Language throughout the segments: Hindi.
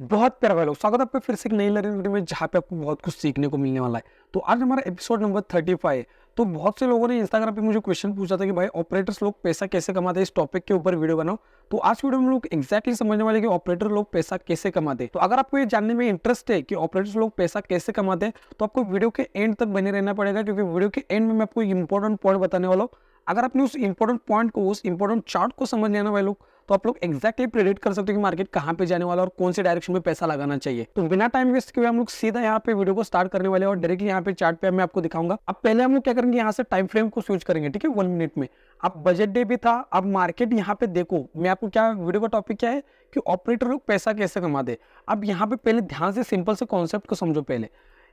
बहुत प्यारा भाई लोग, स्वागत है आपका फिर से एक नई लर्निंग वीडियो में जहाँ पे आपको बहुत कुछ सीखने को मिलने वाला है। तो आज हमारा एपिसोड नंबर 35 है। तो बहुत से लोगों ने इंस्टाग्राम पे मुझे क्वेश्चन पूछा था कि भाई ऑपरेटर्स लोग पैसा कैसे कमाते हैं, इस टॉपिक के ऊपर वीडियो बनाओ। तो आज वीडियो में हम लोग एक्जैक्टली समझने वाले कि ऑपरेटर लोग पैसा कैसे कमाते हैं। तो अगर आपको ये जानने में इंटरेस्ट है कि ऑपरेटर्स लोग पैसा कैसे कमाते हैं तो आपको वीडियो के एंड तक बने रहना पड़ेगा, क्योंकि वीडियो के एंड में मैं आपको इंपॉर्टेंट पॉइंट बताने वाला हूँ। अगर आपने उस इंपॉर्टेंट पॉइंट को, उस इंपॉर्टेंट चार्ट को समझ लेना भाई लोग, तो आप लोग एक्जैक्टली प्रेडिक्ट कर सकते हो कि मार्केट कहाँ पे जाने वाला है और कौन से डायरेक्शन में पैसा लगाना चाहिए। तो बिना टाइम वेस्ट किए हम लोग सीधा यहाँ पे वीडियो को स्टार्ट करने वाले हैं और डायरेक्टली यहाँ पे चार्ट पे मैं आपको दिखाऊंगा। अब पहले हम लोग क्या करेंगे, यहाँ से टाइम फ्रेम को स्विच करेंगे, ठीक है, 1 मिनट में। अब बजट डे भी था, अब मार्केट यहाँ पे देखो, मैं आपको क्या, वीडियो का टॉपिक क्या है कि ऑपरेटर लोग पैसा कैसे कमाते। अब यहाँ पे पहले ध्यान से सिंपल से कॉन्सेप्ट को समझो। पहले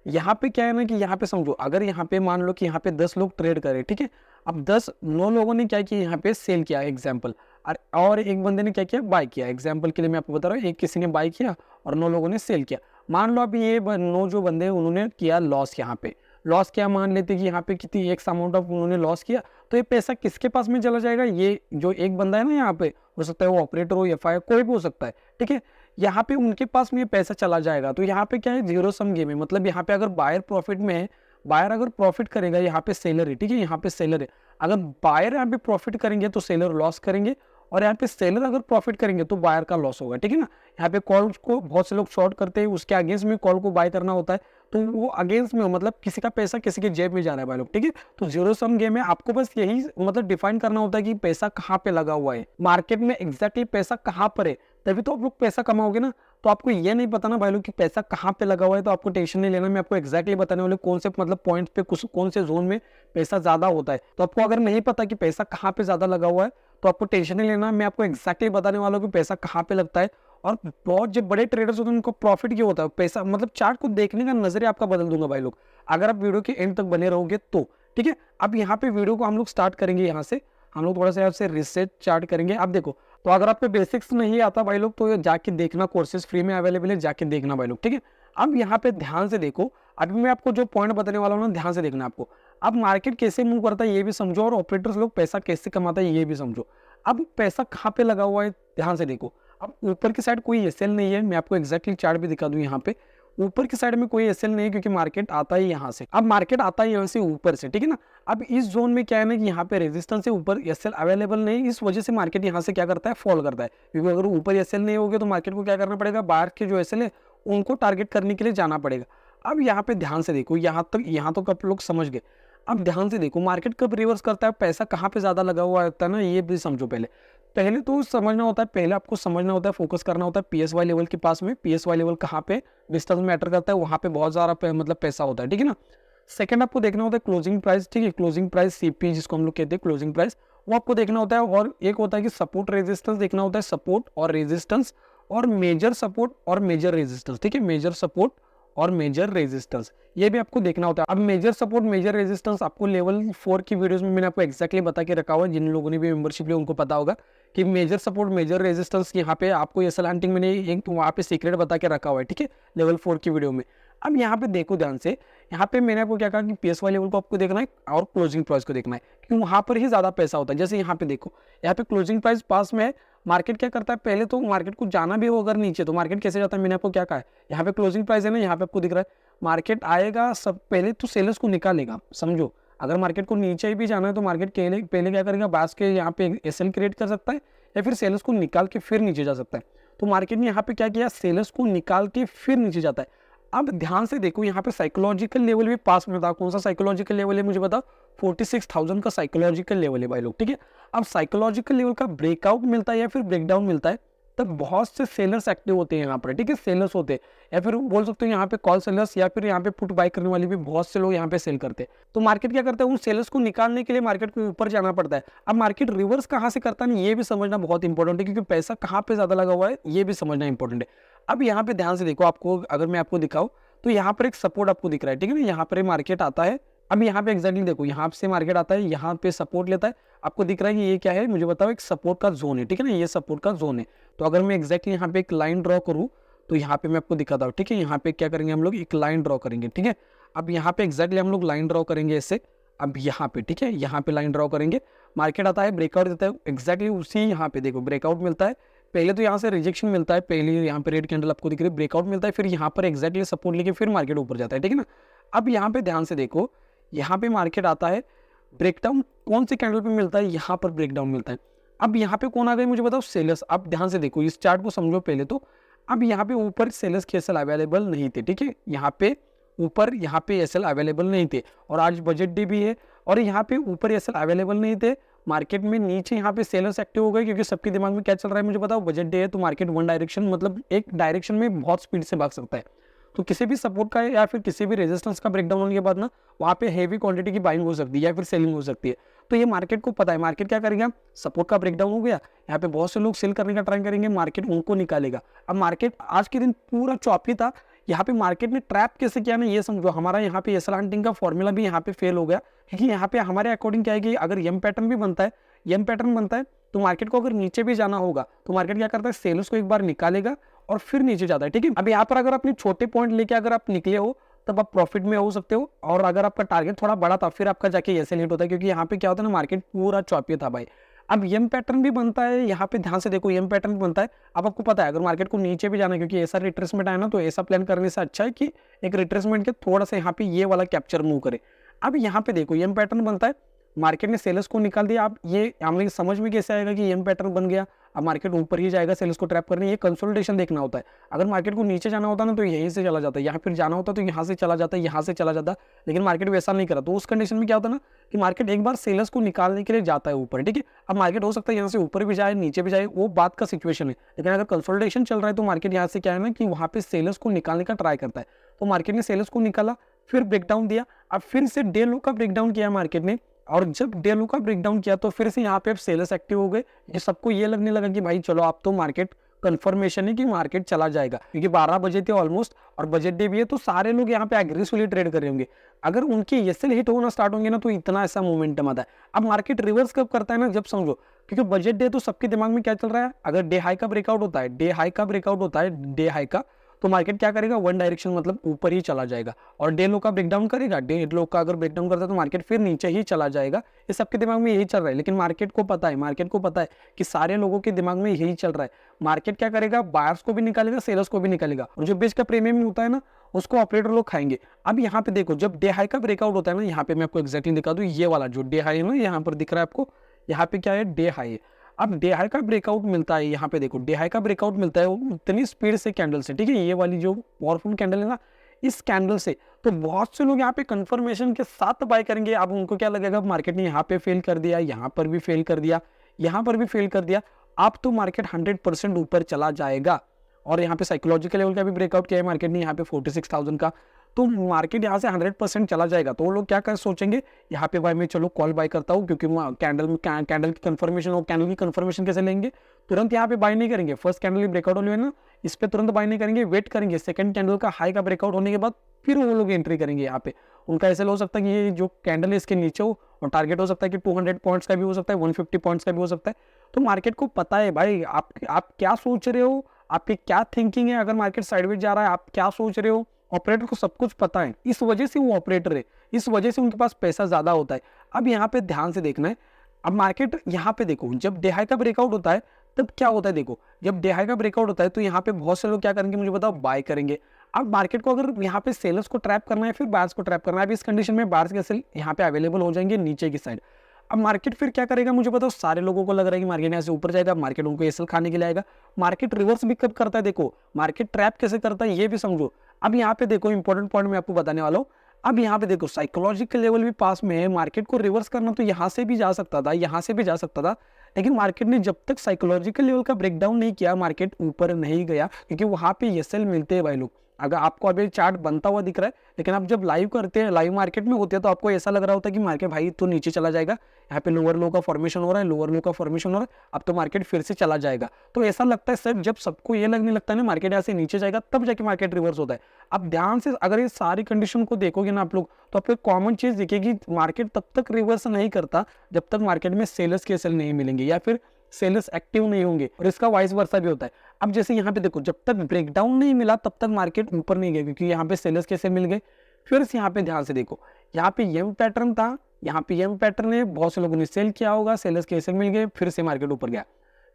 यहाँ पे क्या है ना कि यहाँ पे समझो, अगर यहाँ पे मान लो कि यहाँ पे 10 लोग ट्रेड करे, ठीक है। अब 9 लोगों ने क्या किया, यहाँ पे सेल किया एग्जाम्पल, और एक बंदे ने क्या किया, बाय किया। एग्जाम्पल के लिए मैं आपको बता रहा हूँ, एक किसी ने बाय किया और 9 लोगों ने सेल किया। मान लो अभी ये 9 जो बंदे हैं उन्होंने किया लॉस। यहाँ पे लॉस क्या, मान लेते कि यहाँ पे कितनी एक अमाउंट ऑफ उन्होंने लॉस किया, तो ये पैसा किसके पास में चला जाएगा। ये जो एक बंदा है ना यहाँ पे, हो सकता है वो ऑपरेटर हो, एफआई कोई भी हो सकता है, ठीक है। यहाँ पे उनके पास में ये पैसा चला जाएगा। तो यहाँ पे क्या है, जीरो सम गेम है। मतलब यहाँ पे अगर बायर प्रॉफिट में है, बायर अगर प्रॉफिट करेगा, यहाँ पे सेलर है, ठीक है, यहाँ पे सेलर है। अगर बायर यहाँ पे प्रॉफिट करेंगे तो सेलर लॉस करेंगे, और यहाँ पे सेलर अगर प्रॉफिट करेंगे तो बायर का लॉस होगा, ठीक है ना। यहाँ पे कॉल को बहुत से लोग शॉर्ट करते हैं, उसके अगेंस्ट में कॉल को बाय करना होता है, तो वो अगेंस्ट में हो, मतलब किसी का पैसा किसी के जेब में जा रहा है भाई लोग, ठीक है। तो जीरो सम गेम है, आपको बस यही मतलब डिफाइन करना होता है कि पैसा कहाँ पे लगा हुआ है, मार्केट में एग्जैक्टली पैसा कहाँ पर है, तभी तो आप लोग पैसा कमाओगे ना। तो आपको ये नहीं पता ना भाई लोग कि पैसा कहाँ पे लगा हुआ है, तो आपको टेंशन नहीं लेना। मैं आपको एक्जैक्टली बताने वाले कौन से मतलब पॉइंट पे कौन से जोन में पैसा ज्यादा होता है। तो आपको अगर नहीं पता कि पैसा कहाँ पे ज्यादा लगा हुआ है तो आपको टेंशन नहीं लेना। मैं आपको एक्जैक्टली बताने वाला हूँ कि पैसा कहाँ पे लगता है। और बहुत जो बड़े ट्रेडर्स होते हैं उनको प्रॉफिट क्यों होता है, पैसा मतलब चार्ट को देखने का नजरिया आपका बदल दूंगा भाई लोग, अगर आप वीडियो के एंड तक बने रहोगे तो, ठीक है। अब यहाँ पे वीडियो को हम लोग स्टार्ट करेंगे, यहाँ से हम लोग थोड़ा सा यहाँ से रिसर्च चार्ट करेंगे। अब देखो, तो अगर आप पे बेसिक्स नहीं आता भाई लोग तो ये जाके देखना, कोर्सेज फ्री में अवेलेबल है, जाके देखना भाई लोग, ठीक है। अब यहाँ पे ध्यान से देखो, अभी मैं आपको जो पॉइंट बताने वाला हूँ ना, ध्यान से देखना आपको। अब मार्केट कैसे मूव करता है ये भी समझो, और ऑपरेटर्स लोग पैसा कैसे कमाता है ये भी समझो। अब पैसा कहाँ पे लगा हुआ है ध्यान से देखो। अब ऊपर की साइड कोई एसएल नहीं है, मैं आपको एक्जैक्टली चार्ट भी दिखा दूं। यहाँ पे ऊपर की साइड में कोई एसएल नहीं है, क्योंकि मार्केट आता है यहाँ से। अब मार्केट आता है यहाँ से ऊपर से, ठीक है ना। अब इस जोन में क्या है ना कि यहाँ पे रेजिस्टेंस से ऊपर एसएल अवेलेबल नहीं, इस वजह से मार्केट यहाँ से क्या करता है, फॉल करता है। क्योंकि अगर ऊपर एसएल नहीं होगा तो मार्केट को क्या करना पड़ेगा, बाहर के जो एसएल है उनको टारगेट करने के लिए जाना पड़ेगा। अब यहाँ पे ध्यान से देखो, यहाँ तक आप लोग समझ गए। अब ध्यान से देखो, मार्केट कब रिवर्स करता है, पैसा कहाँ पे ज्यादा लगा हुआ होता है ना, ये भी समझो। पहले पहले तो समझना होता है, पहले आपको समझना होता है, फोकस करना होता है पीएसवाई लेवल के पास में। पीएसवाई लेवल कहाँ पे डिस्टेंस मैटर करता है, वहां पे बहुत ज्यादा मतलब पैसा होता है, ठीक है ना। सेकंड आपको देखना होता है क्लोजिंग प्राइस, ठीक है, क्लोजिंग प्राइस सीपी जिसको हम लोग कहते हैं क्लोजिंग प्राइस, वो आपको देखना होता है। और एक होता है कि सपोर्ट रेजिस्टेंस देखना होता है, सपोर्ट और रेजिस्टेंस, और मेजर सपोर्ट और मेजर रेजिस्टेंस, ठीक है, मेजर सपोर्ट और मेजर रेजिस्टेंस, ये भी आपको देखना होता है। अब मेजर सपोर्ट मेजर रेजिस्टेंस आपको लेवल 4 की वीडियोस में मैंने आपको एक्जैक्टली बता के रखा हुआ है। जिन लोगों ने भी मेंबरशिप लिया उनको पता होगा कि मेजर सपोर्ट मेजर रेजिस्टेंस यहाँ पे आपको ये सलांटिंग मैंने एक वहाँ पे सीक्रेट बता के रखा हुआ है, ठीक है, लेवल 4 की वीडियो में। अब यहाँ पे देखो ध्यान से, यहाँ पे मैंने आपको क्या कहा कि पीएसवाई लेवल को आपको देखना है और क्लोजिंग प्राइस को देखना है, क्योंकि वहां पर ही ज्यादा पैसा होता है। जैसे यहाँ पे देखो, यहाँ पे क्लोजिंग प्राइस पास में है, मार्केट क्या करता है, पहले तो मार्केट को जाना भी हो अगर नीचे तो मार्केट कैसे जाता है, मैंने आपको क्या कहा है, यहाँ पे क्लोजिंग प्राइस है ना, यहाँ पे आपको दिख रहा है मार्केट आएगा, सब पहले तो सेलर्स को निकालेगा, समझो। अगर मार्केट को नीचे भी जाना है तो मार्केट पहले क्या करेगा, बास के यहाँ पे एसएल क्रिएट कर सकता है, या फिर सेलर्स को निकाल के फिर नीचे जा सकता है। तो मार्केट ने यहाँ पे क्या किया, सेलर्स को निकाल के फिर नीचे जाता है। अब ध्यान से देखो, यहाँ पे साइकोलॉजिकल लेवल भी पास में था। कौन सा साइकोलॉजिकल लेवल है मुझे बताओ, 46,000 का साइकोलॉजिकल लेवल है भाई लोग, ठीक है। अब साइकोलॉजिकल लेवल का ब्रेकआउट मिलता है या फिर ब्रेकडाउन मिलता है, तब बहुत से सेलर्स एक्टिव होते हैं यहाँ पर, ठीक है, सेलर्स होते हैं, या फिर बोल सकते हो यहाँ पे कॉल सेलर्स, या फिर यहाँ पे पुट बाय करने वाले भी बहुत से लोग यहाँ पे सेल करते हैं। तो मार्केट क्या करता है, उन सेलर्स को निकालने के लिए मार्केट को ऊपर जाना पड़ता है। अब मार्केट रिवर्स कहाँ से करता है ये भी समझना बहुत इंपॉर्टेंट है, क्योंकि पैसा कहाँ पे ज्यादा लगा हुआ है ये भी समझना इंपॉर्टेंट है। अब यहाँ पे ध्यान से देखो, आपको अगर मैं आपको दिखाऊं तो यहाँ पर एक सपोर्ट आपको दिख रहा है, ठीक है ना, यहाँ पर मार्केट आता है। अब यहाँ पे एक्जैक्टली देखो, यहाँ से मार्केट आता है, यहाँ पे सपोर्ट लेता है, आपको दिख रहा है कि ये क्या है मुझे बताओ, एक सपोर्ट का जोन है, ठीक है ना, ये सपोर्ट का जोन है। तो अगर मैं एक्जैक्टली यहाँ पे एक लाइन ड्रॉ करूँ तो यहाँ पे मैं आपको दिखाता हूँ, ठीक है, यहाँ पे क्या करेंगे हम लोग, एक लाइन ड्रॉ करेंगे, ठीक है। अब यहाँ पे एक्जैक्टली हम लोग लाइन ड्रॉ करेंगे ऐसे। अब यहाँ पे ठीक है, यहाँ पे लाइन ड्रॉ करेंगे, मार्केट आता है, ब्रेकआउट देता है, एक्जैक्टली उसी यहाँ पे देखो ब्रेकआउट मिलता है, पहले तो यहाँ से रिजेक्शन मिलता है, पहले यहाँ पे रेड कैंडल आपको दिख रही है, ब्रेकआउट मिलता है, फिर यहाँ पर एक्जैक्टली सपोर्ट लेके फिर मार्केट ऊपर जाता है, ठीक है ना। अब यहाँ पे ध्यान से देखो, यहाँ पे मार्केट आता है, ब्रेकडाउन कौन सी कैंडल पे मिलता है, यहाँ पर ब्रेकडाउन मिलता है। अब यहाँ पे कौन आ गए मुझे बताओ, सेलर्स। अब ध्यान से देखो, इस चार्ट को समझो पहले तो। अब यहाँ पे ऊपर सेलर्स के एसएल अवेलेबल नहीं थे, ठीक है, यहाँ पे ऊपर यहाँ पे एसएल अवेलेबल नहीं थे, और आज बजट डे भी है, और यहाँ पे ऊपर एसएल अवेलेबल नहीं थे मार्केट में। नीचे यहाँ पे सेलर्स एक्टिव हो गए, क्योंकि सबके दिमाग में क्या चल रहा है मुझे बताओ, बजट डे है तो मार्केट वन डायरेक्शन, मतलब एक डायरेक्शन में बहुत स्पीड से भाग सकता है। तो किसी भी सपोर्ट का या फिर किसी भी रेजिस्टेंस का ब्रेकडाउन होने के बाद ना, वहाँ पे हेवी क्वांटिटी की बाइंग हो सकती है या फिर सेलिंग हो सकती है। तो ये मार्केट को पता है, मार्केट क्या करेगा, सपोर्ट का ब्रेकडाउन हो गया, यहाँ पे बहुत से लोग सेल करने का ट्राई करेंगे, मार्केट उनको निकालेगा। अब मार्केट आज के दिन पूरा चौपी था, यहाँ पे मार्केट ने ट्रैप कैसे किया ना, ये समझो। हमारा यहाँ पे एसएल हंटिंग का फॉर्मूला भी यहाँ पे फेल हो गया, क्योंकि यहाँ पे हमारे अकॉर्डिंग क्या है कि अगर एम पैटर्न भी बनता है, एम पैटर्न बनता है, तो मार्केट को अगर नीचे भी जाना होगा तो मार्केट क्या करता है, सेलर्स को एक बार निकालेगा और फिर नीचे जाता है, ठीक है। अब यहाँ पर अगर अपने छोटे पॉइंट लेके अगर आप निकले हो तब आप प्रॉफिट में हो सकते हो, और अगर आपका टारगेट थोड़ा बड़ा था फिर आपका जाके एसएल हिट होता है, क्योंकि यहाँ पे क्या होता है ना, मार्केट पूरा चौपी था भाई। अब एम पैटर्न भी बनता है, यहाँ पे ध्यान से देखो, एम पैटर्न बनता है। अब आपको पता है अगर मार्केट को नीचे भी जाना है, क्योंकि ऐसा रिट्रेसमेंट आया ना, तो ऐसा प्लान करने से अच्छा है कि एक रिट्रेसमेंट के थोड़ा सा यहाँ पे ये वाला कैप्चर मूव करे। अब यहाँ पे देखो एम पैटर्न बनता है, मार्केट ने सेलर्स को निकाल दिया। अब ये हमें समझ में कैसे आएगा कि एम पैटर्न बन गया, अब मार्केट ऊपर ही जाएगा, सेलर्स को ट्रैप करने, ये कंसोलिडेशन देखना होता है। अगर मार्केट को नीचे जाना होता ना तो यहीं से चला जाता है, यहाँ फिर जाना होता तो यहाँ से चला जाता है, यहाँ से चला जाता, लेकिन मार्केट वैसा नहीं करा। तो उस कंडीशन में क्या होता है ना कि मार्केट एक बार सेलर्स को निकालने के लिए जाता है ऊपर, ठीक है। अब मार्केट हो सकता है यहाँ से ऊपर भी जाए, नीचे भी जाए, वो बात का सिचुएशन है, लेकिन अगर कंसोलिडेशन चल रहा है तो मार्केट यहाँ से क्या है ना कि वहाँ पे सेलर्स को निकालने का ट्राई करता है। तो मार्केट ने सेलर्स को निकाला, फिर ब्रेकडाउन दिया, अब फिर से डे लो का ब्रेकडाउन किया मार्केट ने, और जब डे लो का ब्रेकडाउन किया तो फिर से यहाँ पे अब सेलर्स एक्टिव हो गए। ये सबको ये लगने लगा कि भाई चलो आप तो मार्केट कंफर्मेशन है कि मार्केट चला जाएगा, क्योंकि 12 बजे थे ऑलमोस्ट और बजट डे भी है, तो सारे लोग यहाँ पे एग्रेसिवली ट्रेड कर रहे होंगे। अगर उनके एसएल हिट होना स्टार्ट होंगे ना तो इतना ऐसा मोमेंटम आता है। अब मार्केट रिवर्स कब करता है ना, जब समझो, क्योंकि बजट डे तो सबके दिमाग में क्या चल रहा है, अगर डे हाई का ब्रेकआउट होता है, डे हाई का ब्रेकआउट होता है, डे हाई का, तो मार्केट क्या करेगा, वन डायरेक्शन मतलब ऊपर ही चला जाएगा, और डे लो का ब्रेकडाउन करेगा, डे लो का अगर ब्रेकडाउन करता है तो मार्केट फिर नीचे ही चला जाएगा। ये सबके दिमाग में यही चल रहा है, लेकिन मार्केट को पता है, मार्केट को पता है कि सारे लोगों के दिमाग में यही चल रहा है। मार्केट क्या करेगा, बायर्स को भी निकालेगा, सेलर्स को भी निकालेगा, और जो बेच का प्रीमियम होता है ना उसको ऑपरेटर लोग खाएंगे। अब यहाँ पे देखो, जब डे हाई का ब्रेकआउट होता है ना, यहाँ पे मैं आपको एक्जैक्टली दिखा दूं, ये वाला जो डे हाई है ना, यहाँ पर दिख रहा है आपको, यहाँ पे क्या है, डे हाई है। अब डे हाई का ब्रेकआउट मिलता है, यहाँ पे देखो डे हाई का ब्रेकआउट मिलता है, वो इतनी स्पीड से कैंडल से, ठीक है, ये वाली जो पावरफुल कैंडल है ना, इस कैंडल से तो बहुत से लोग यहाँ पे कंफर्मेशन के साथ बाय करेंगे। अब उनको क्या लगेगा, मार्केट ने यहाँ पे फेल कर दिया, यहाँ पर भी फेल कर दिया, यहाँ पर भी फेल कर दिया, अब तो मार्केट 100% ऊपर चला जाएगा। और यहाँ पे साइकोलॉजिकल लेवल का भी ब्रेकआउट किया है मार्केट ने, यहाँ पे 46,000 का, तो मार्केट यहाँ से 100% चला जाएगा। तो वो लोग क्या कर सोचेंगे, यहाँ पे भाई मैं चलो कॉल बाय करता हूँ, क्योंकि कैंडल की कंफर्मेशन हो, कैंडल की कंफर्मेशन कैसे लेंगे, तुरंत यहाँ पे बाय नहीं करेंगे। फर्स्ट कैंडल की ब्रेकआउट होने ना, इस पे तुरंत बाय नहीं करेंगे, वेट करेंगे सेकंड कैंडल का हाई का ब्रेकआउट होने के बाद फिर वो लोग एंट्री करेंगे। यहाँ पे उनका ऐसा हो सकता है कि ये जो कैंडल है इसके नीचे हो, और टारगेट हो सकता है कि 200 पॉइंट्स का भी हो सकता है, 150 पॉइंट्स का भी हो सकता है। तो मार्केट को पता है भाई आप क्या सोच रहे हो, आपकी क्या थिंकिंग है, अगर मार्केट साइडवेज जा रहा है आप क्या सोच रहे हो, ऑपरेटर को सब कुछ पता है, इस वजह से वो ऑपरेटर है, इस वजह से उनके पास पैसा ज्यादा होता है। अब यहाँ पे ध्यान से देखना है, अब मार्केट यहाँ पे देखो, जब डे हाई का ब्रेकआउट होता है तब क्या होता है, देखो जब डे हाई का ब्रेकआउट होता है तो यहाँ पे बहुत से लोग क्या करेंगे मुझे बताओ, बाय करेंगे। अब मार्केट को अगर यहाँ पे सेलर्स को ट्रैप करना है फिर बायर्स को ट्रैप करना है, अब इस कंडीशन में बायर्स के सेल यहाँ पे अवेलेबल हो जाएंगे नीचे की साइड। अब मार्केट फिर क्या करेगा मुझे बताओ, सारे लोगों को लग रहा है कि मार्केट यहाँ से ऊपर जाएगा, मार्केट उनको एसएल खाने के लिए आएगा। मार्केट रिवर्स भी कब करता है, देखो मार्केट ट्रैप कैसे करता है ये भी समझो। अब यहाँ पे देखो इंपॉर्टेंट पॉइंट मैं आपको बताने वाला हूँ। अब यहाँ पे देखो साइकोलॉजिकल लेवल भी पास में है, मार्केट को रिवर्स करना तो यहाँ से भी जा सकता था, यहाँ से भी जा सकता था, लेकिन मार्केट ने जब तक साइकोलॉजिकल लेवल का ब्रेकडाउन नहीं किया मार्केट ऊपर नहीं गया, क्योंकि वहां पे एसएल मिलते हैं भाई लोग। अगर आपको अभी चार्ट बनता हुआ दिख रहा है, लेकिन आप जब लाइव करते हैं, लाइव मार्केट में होते हैं, तो आपको ऐसा लग रहा होता है कि मार्केट भाई तो नीचे चला जाएगा, यहाँ पे लोअर लो का फॉर्मेशन हो रहा है, लोअर लो का फॉर्मेशन हो रहा है, अब तो मार्केट फिर से चला जाएगा। तो ऐसा लगता है सर, जब सबको ये लगने लगता है ना मार्केट यहाँ से नीचे जाएगा, तब जाके मार्केट रिवर्स होता है। अब ध्यान से अगर ये सारी कंडीशन को देखोगे ना आप लोग, तो आपको कॉमन चीज दिखेगी, मार्केट तब तक रिवर्स नहीं करता जब तक मार्केट में सेलर्स के एसएल नहीं मिलेंगे या फिर सेलर्स एक्टिव नहीं होंगे, और इसका वाइस वर्सा भी होता है। अब जैसे यहाँ पे देखो, जब तक ब्रेकडाउन नहीं मिला तब तक मार्केट ऊपर नहीं गया, क्योंकि यहाँ पे सेलर्स कैसे मिल गए। फिर से यहाँ पे ध्यान से देखो, यहाँ पे एम पैटर्न था, यहाँ पे एम पैटर्न है, बहुत से लोगों ने सेल किया होगा, सेलर्स कैसे मिल गए, फिर से मार्केट ऊपर गया।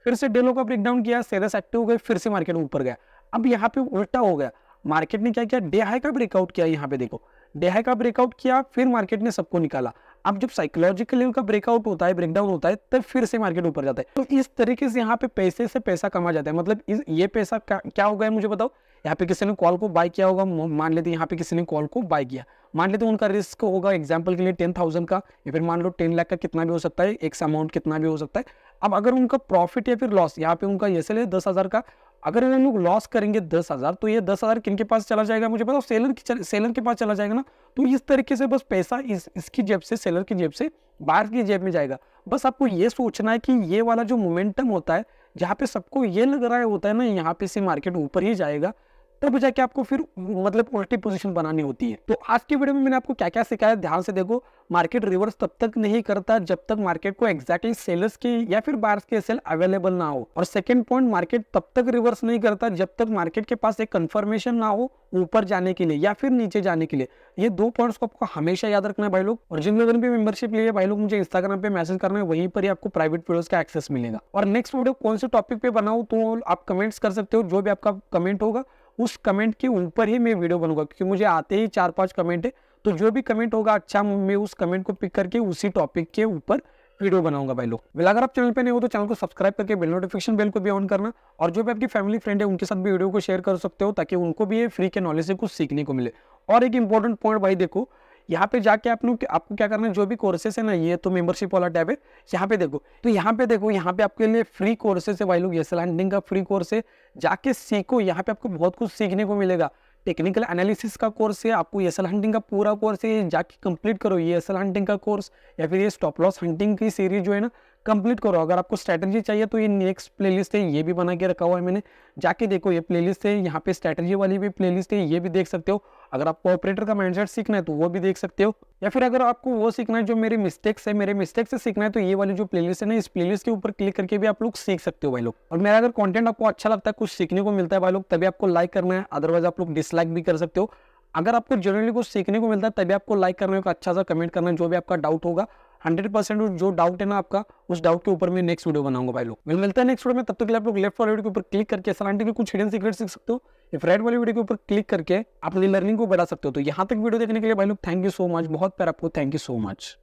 फिर से डे लो का ब्रेकडाउन किया, सेलर्स एक्टिव हो गए, फिर से मार्केट ऊपर गया। अब यहाँ पे उल्टा हो गया, मार्केट ने क्या किया, डे हाई का ब्रेकआउट किया। यहाँ पे देखो डे हाई का ब्रेकआउट किया, फिर मार्केट ने सबको निकाला। अब जब साइकोलॉजिकल लेवल का ब्रेकआउट होता है, ब्रेकडाउन होता है, तब फिर से मार्केट ऊपर जाता है। तो इस तरीके से यहाँ पे पैसे से पैसा कमा जाता है। मतलब ये पैसा क्या होगा है मुझे बताओ। यहाँ पे किसी ने कॉल को बाय किया होगा, मान लेते यहाँ पे किसी ने कॉल को बाय किया, मान लेते उनका रिस्क होगा एग्जाम्पल के लिए 10,000 का, या फिर मान लो 10 लाख का, कितना भी हो सकता है, एक अमाउंट कितना भी हो सकता है। अब अगर उनका प्रॉफिट या फिर लॉस, यहाँ पे उनका ये है 10,000 का, अगर वो लोग लॉस करेंगे 10,000, तो ये 10,000 किन के पास चला जाएगा मुझे बताओ, सेलर के पास चला जाएगा ना। तो इस तरीके से बस पैसा इसकी जेब से, सेलर की जेब से बायर की जेब में जाएगा। बस आपको ये सोचना है कि ये वाला जो मोमेंटम होता है, जहाँ पे सबको ये लग रहा होता है ना यहाँ पे से मार्केट ऊपर ही जाएगा, तब जाके आपको फिर मतलब उल्टी पोजीशन बनानी होती है। तो आज की वीडियो में मैंने आपको क्या क्या सिखाया, ध्यान से देखो। मार्केट रिवर्स तब तक नहीं करता जब तक मार्केट को एग्जैक्टली सेलर्स की या फिर बायर्स के सेल अवेलेबल ना हो। और सेकंड पॉइंट, मार्केट तब तक रिवर्स नहीं करता जब तक मार्केट के पास एक कंफर्मेशन ना हो ऊपर जाने के लिए या फिर नीचे जाने के लिए। ये दो पॉइंट्स को आपको हमेशा याद रखना है भाई लोग। और जिन लोगों ने भी मेंबरशिप ली है भाई लोग, मुझे इंस्टाग्राम पे मैसेज करना है, वहीं पर ही आपको प्राइवेट वीडियोस का एक्सेस मिलेगा। और नेक्स्ट वीडियो कौन से टॉपिक पे बनाऊं तो आप कमेंट्स कर सकते हो। जो भी आपका कमेंट होगा उस कमेंट के ऊपर ही मैं वीडियो बनूंगा, क्योंकि मुझे आते ही 4-5 कमेंट है। तो जो भी कमेंट होगा अच्छा, मैं उस कमेंट को पिक करके उसी टॉपिक के ऊपर वीडियो बनाऊंगा भाई लोग। वेल, अगर आप चैनल पे नहीं हो तो चैनल को सब्सक्राइब करके बेल नोटिफिकेशन बेल को भी ऑन करना। और जो भी आपकी फैमिली फ्रेंड है उनके साथ भी वीडियो को शेयर कर सकते हो, ताकि उनको भी ये फ्री के नॉलेज से कुछ सीखने को मिले। और एक इंपॉर्टेंट पॉइंट भाई देखो, यहाँ पे जाके आपको क्या करना है, जो भी कोर्सेस है ना, ये तो मेंबरशिप वाला टैब है, यहाँ पे देखो। तो यहाँ पे आपके लिए फ्री कोर्सेस है भाई लोग। एसएल हंटिंग का फ्री कोर्स है, जाके सीखो। यहाँ पे आपको बहुत कुछ सीखने को मिलेगा। टेक्निकल एनालिसिस का कोर्स है, आपको एसएल हंटिंग का पूरा कोर्स है, जाके कंप्लीट करो ये एसएल हंटिंग का कोर्स, या फिर ये स्टॉप लॉस हंटिंग की सीरीज जो है ना, कंप्लीट करो। अगर आपको स्ट्रैटेजी चाहिए तो ये नेक्स्ट प्लेलिस्ट है, ये भी बना के रखा हुआ है मैंने, जाके देखो। ये प्लेलिस्ट है, यहाँ पे स्ट्रैटेजी वाली भी प्लेलिस्ट है, ये भी देख सकते हो। अगर आपको ऑपरेटर का माइंडसेट सीखना है तो वो भी देख सकते हो, या फिर अगर आपको वो सीखना है जो मेरे मिस्टेक से सीखना है, तो ये वाली जो प्लेलिस्ट है ना, इस प्लेलिस्ट के ऊपर क्लिक करके भी आप लोग सीख सकते हो भाई लोग। और मेरा अगर कंटेंट आपको अच्छा लगता है, कुछ सीखने को मिलता है भाई लोग, तभी आपको लाइक करना है, अदरवाइज आप लोग डिसलाइक भी कर सकते हो। अगर आपको जनरली कुछ सीखने को मिलता है तभी आपको लाइक करना है, अच्छा सा कमेंट करना है। जो भी आपका डाउट होगा, 100% जो डाउट है ना आपका, उस डाउट के ऊपर मैं नेक्स्ट वीडियो बनाऊंगा भाई लोग। मिलता है नेक्स्ट वीडियो में, तब तक के लिए आप लोग लेफ्ट वाले वीडियो के ऊपर क्लिक करके सलांटी के कुछ हिडन सीक्रेट सीख सकते हो, या राइट वाली वीडियो के ऊपर क्लिक करके अपनी लर्निंग को बढ़ा सकते हो। तो यहाँ तक वीडियो देखने के लिए भाई लोग थैंक यू सो मच, बहुत प्यार आपको, थैंक यू सो मच।